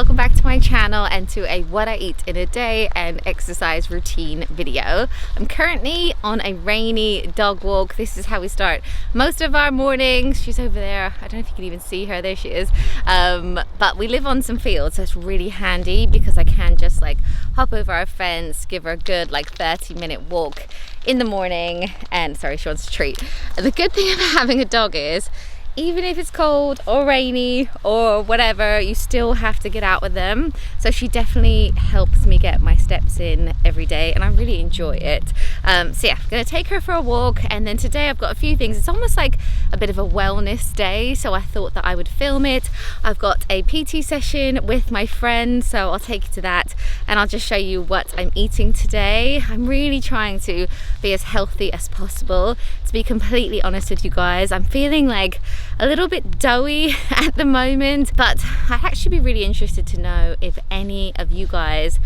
welcome back to my channel and to a what I eat in a day and exercise routine video. I'm currently on a rainy dog walk. This is how we start most of our mornings. She's over there. I don't know if you can even see her. There she is. But we live on some fields, so it's really handy because I can just like hop over our fence, give her a good like 30-minute walk in the morning. And sorry, she wants a treat. The good thing about having a dog is even if it's cold or rainy or whatever, you still have to get out with them. So she definitely helps me get my steps in every day and I really enjoy it. So yeah, I'm gonna take her for a walk, and then today I've got a few things. It's almost like a bit of a wellness day, so I thought that I would film it. I've got a PT session with my friend, so I'll take you to that and I'll just show you what I'm eating today. I'm really trying to be as healthy as possible. To be completely honest with you guys, I'm feeling like a little bit doughy at the moment, but I'd actually be really interested to know if any of you guys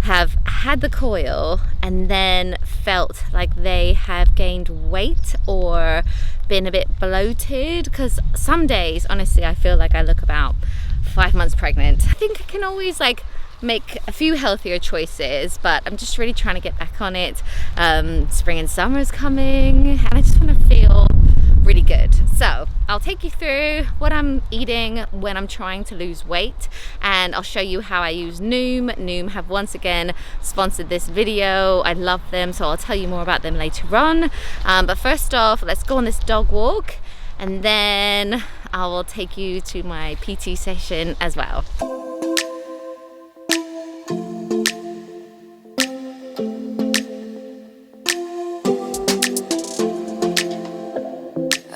have had the coil and then felt like they have gained weight or been a bit bloated, because some days honestly I feel like I look about 5 months pregnant. I think I can always like make a few healthier choices, but I'm just really trying to get back on it. Spring and summer is coming and I just want to feel really good. So I'll take you through what I'm eating when I'm trying to lose weight, and I'll show you how I use Noom. Noom have once again sponsored this video. I love them, so I'll tell you more about them later on. But first off, let's go on this dog walk and then I will take you to my PT session as well.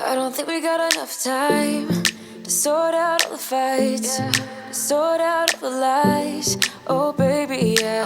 I don't think we got enough time to sort out all the fights, to sort out all the lies. Oh baby, yeah.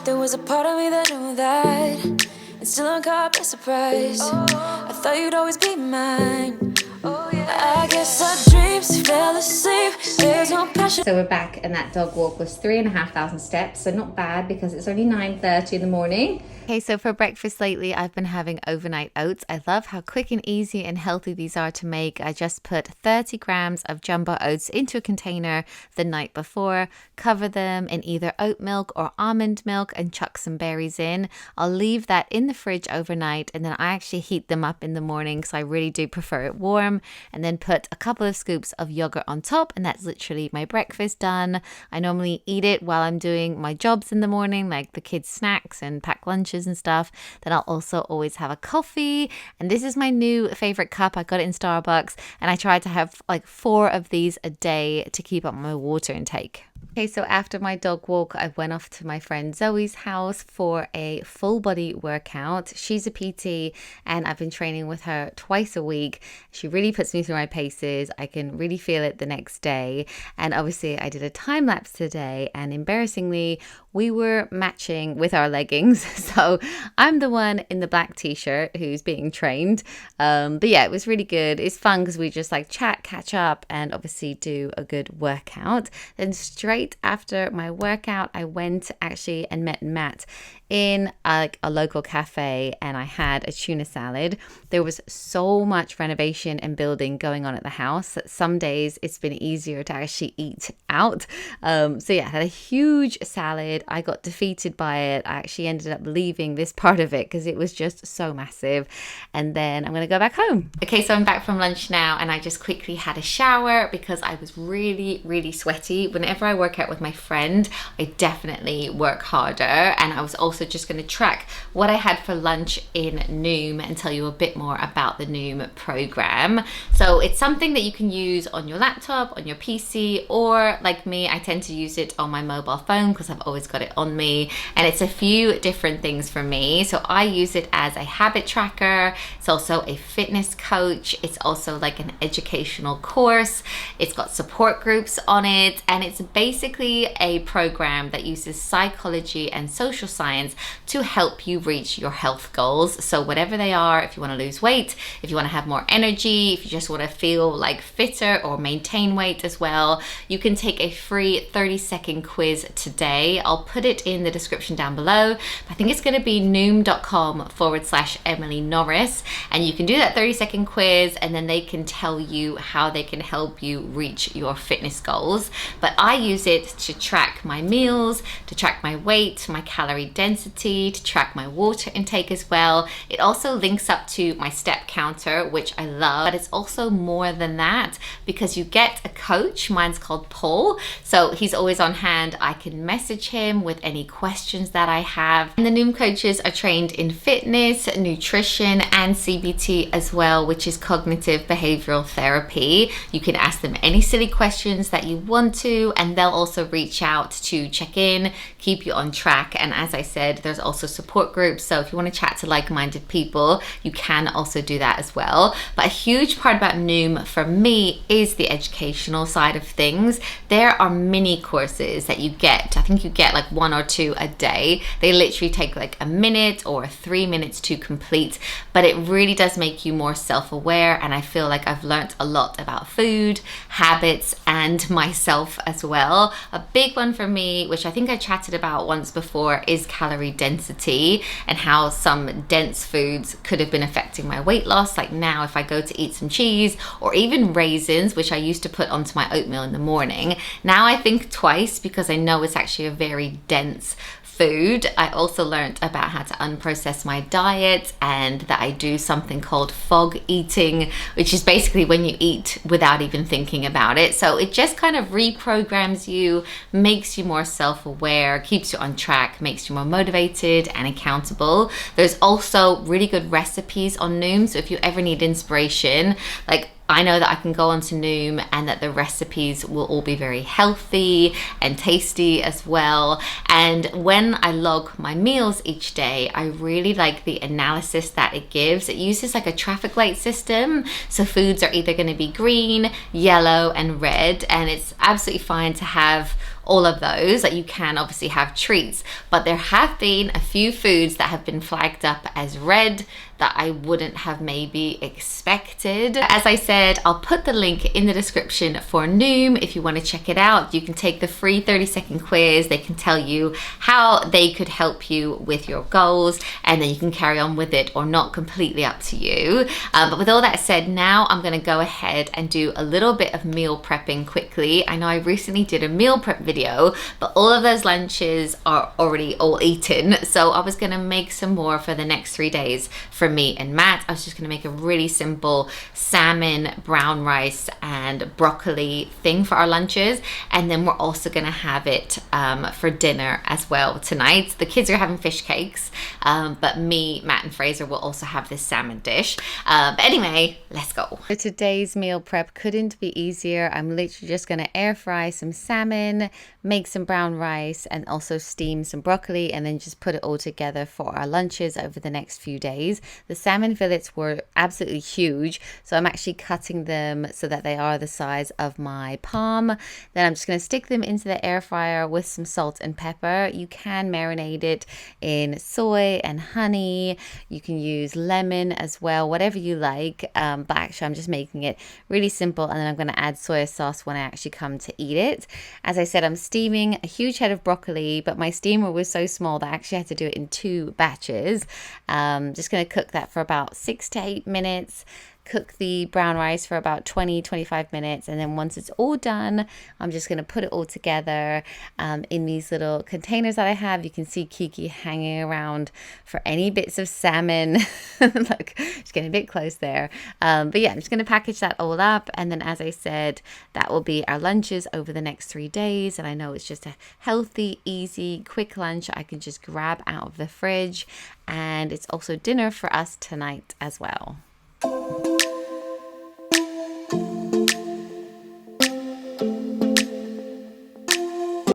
There was a part of me that knew that, and still I'm caught by surprise. I thought you'd always be mine. I guess our dreams fell asleep. There's no passion. So we're back, and that dog walk was 3,500 steps, so not bad because it's only 9:30 in the morning. Okay, so for breakfast lately, I've been having overnight oats. I love how quick and easy and healthy these are to make. I just put 30 grams of jumbo oats into a container the night before, cover them in either oat milk or almond milk, and chuck some berries in. I'll leave that in the fridge overnight, and then I actually heat them up in the morning because I really do prefer it warm, and then put a couple of scoops of yogurt on top, and that's literally my breakfast done. I normally eat it while I'm doing my jobs in the morning, like the kids' snacks and pack lunches and stuff. Then I'll also always have a coffee, and this is my new favorite cup. I got it in Starbucks, and I try to have like 4 of these a day to keep up my water intake. Okay, so after my dog walk, I went off to my friend Zoe's house for a full body workout. She's a PT and I've been training with her twice a week. She really puts me through my paces. I can really feel it the next day. And obviously I did a time lapse today, and embarrassingly, we were matching with our leggings. So I'm the one in the black t-shirt who's being trained. But yeah, it was really good. It's fun because we just like chat, catch up, and obviously do a good workout. Then straight after my workout, I went actually and met Matt in a local cafe, and I had a tuna salad. There was so much renovation and building going on at the house that some days it's been easier to actually eat out. So yeah, I had a huge salad. I got defeated by it. I actually ended up leaving this part of it because it was just so massive. And then I'm gonna go back home. Okay, so I'm back from lunch now, and I just quickly had a shower because I was really sweaty. Whenever I work out with my friend, I definitely work harder, and I was also just going to track what I had for lunch in Noom and tell you a bit more about the Noom program. So it's something that you can use on your laptop, on your PC, or like me, I tend to use it on my mobile phone because I've always got it on me, and it's a few different things for me. So I use it as a habit tracker. It's also a fitness coach. It's also like an educational course. It's got support groups on it, and it's basically a program that uses psychology and social science to help you reach your health goals. So whatever they are, if you want to lose weight, if you want to have more energy, if you just want to feel like fitter or maintain weight as well, you can take a free 30-second quiz today. I'll put it in the description down below. I think it's going to be noom.com/Emily Norris, and you can do that 30-second quiz, and then they can tell you how they can help you reach your fitness goals. But I use use it to track my meals, to track my weight, my calorie density, to track my water intake as well. It also links up to my step counter, which I love, but it's also more than that because you get a coach. Mine's called Paul, so he's always on hand. I can message him with any questions that I have. And the Noom coaches are trained in fitness, nutrition, and CBT as well, which is cognitive behavioral therapy. You can ask them any silly questions that you want to, and they'll also reach out to check in, keep you on track. And as I said, there's also support groups, so if you want to chat to like-minded people, you can also do that as well. But a huge part about Noom for me is the educational side of things. There are mini courses that you get. I think you get like 1 or 2 a day. They literally take like a minute or 3 minutes to complete, but it really does make you more self-aware, and I feel like I've learned a lot about food, habits, and myself as well. A big one for me, which I think I chatted about once before, is calorie density and how some dense foods could have been affecting my weight loss. Like now, if I go to eat some cheese or even raisins, which I used to put onto my oatmeal in the morning, now I think twice because I know it's actually a very dense food. I also learned about how to unprocess my diet, and that I do something called fog eating, which is basically when you eat without even thinking about it. So it just kind of reprograms you, makes you more self-aware, keeps you on track, makes you more motivated and accountable. There's also really good recipes on Noom, so if you ever need inspiration, like I know that I can go onto Noom and that the recipes will all be very healthy and tasty as well. And when I log my meals each day, I really like the analysis that it gives. It uses like a traffic light system. So foods are either going to be green, yellow, and red. And it's absolutely fine to have all of those. Like you can obviously have treats, but there have been a few foods that have been flagged up as red that I wouldn't have maybe expected. As I said, I'll put the link in the description for Noom if you want to check it out. You can take the free 30-second quiz. They can tell you how they could help you with your goals, and then you can carry on with it or not, completely up to you. But with all that said, now I'm going to go ahead and do a little bit of meal prepping quickly. I know I recently did a meal prep video, but all of those lunches are already all eaten. So I was going to make some more for the next 3 days for me and Matt. I was just going to make a really simple salmon, brown rice, and broccoli thing for our lunches, and then we're also going to have it for dinner as well tonight. The kids are having fish cakes, but me, Matt, and Fraser will also have this salmon dish. But anyway, let's go. So today's meal prep couldn't be easier. I'm literally just going to air fry some salmon, make some brown rice, and also steam some broccoli, and then just put it all together for our lunches over the next few days. The salmon fillets were absolutely huge, so I'm actually cutting them so that they are the size of my palm. Then I'm just going to stick them into the air fryer with some salt and pepper. You can marinate it in soy and honey. You can use lemon as well, whatever you like. But actually I'm just making it really simple, and then I'm going to add soy sauce when I actually come to eat it. As I said, I'm steaming a huge head of broccoli, but my steamer was so small that I actually had to do it in 2 batches. Just going to cook that for about 6 to 8 minutes. Cook the brown rice for about 20-25 minutes, and then once it's all done, I'm just going to put it all together in these little containers that I have. You can see Kiki hanging around for any bits of salmon. Look, she's getting a bit close there. But yeah, I'm just going to package that all up, and then as I said, that will be our lunches over the next 3 days. And I know it's just a healthy, easy, quick lunch I can just grab out of the fridge, and it's also dinner for us tonight as well.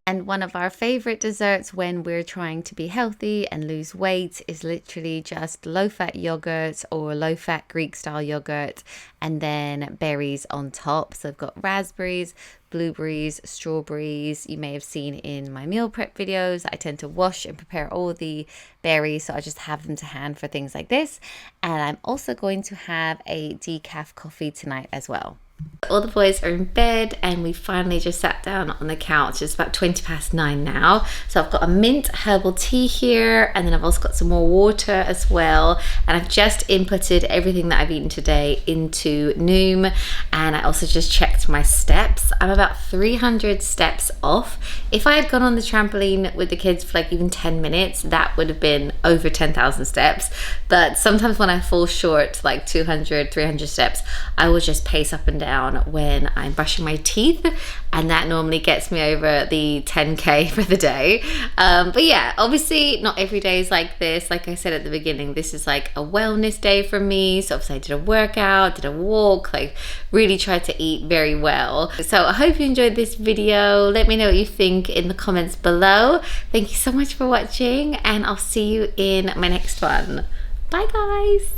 And one of our favorite desserts when we're trying to be healthy and lose weight is literally just low-fat yogurt or low-fat Greek-style yogurt, and then berries on top. So I've got raspberries, blueberries, strawberries. You may have seen in my meal prep videos, I tend to wash and prepare all the berries, so I just have them to hand for things like this. And I'm also going to have a decaf coffee tonight as well. All the boys are in bed and we finally just sat down on the couch. It's about 9:20 now. So I've got a mint herbal tea here, and then I've also got some more water as well. And I've just inputted everything that I've eaten today into Noom, and I also just checked my steps. I'm about 300 steps off. If I had gone on the trampoline with the kids for like even 10 minutes, that would have been over 10,000 steps. But sometimes when I fall short, like 200, 300 steps, I will just pace up and down when I'm brushing my teeth, and that normally gets me over the 10k for the day. But yeah, obviously not every day is like this. Like I said at the beginning, this is like a wellness day for me. So obviously I did a workout, did a walk, like really tried to eat very well. So I hope you enjoyed this video. Let me know what you think in the comments below. Thank you so much for watching, and I'll see you in my next one. Bye guys.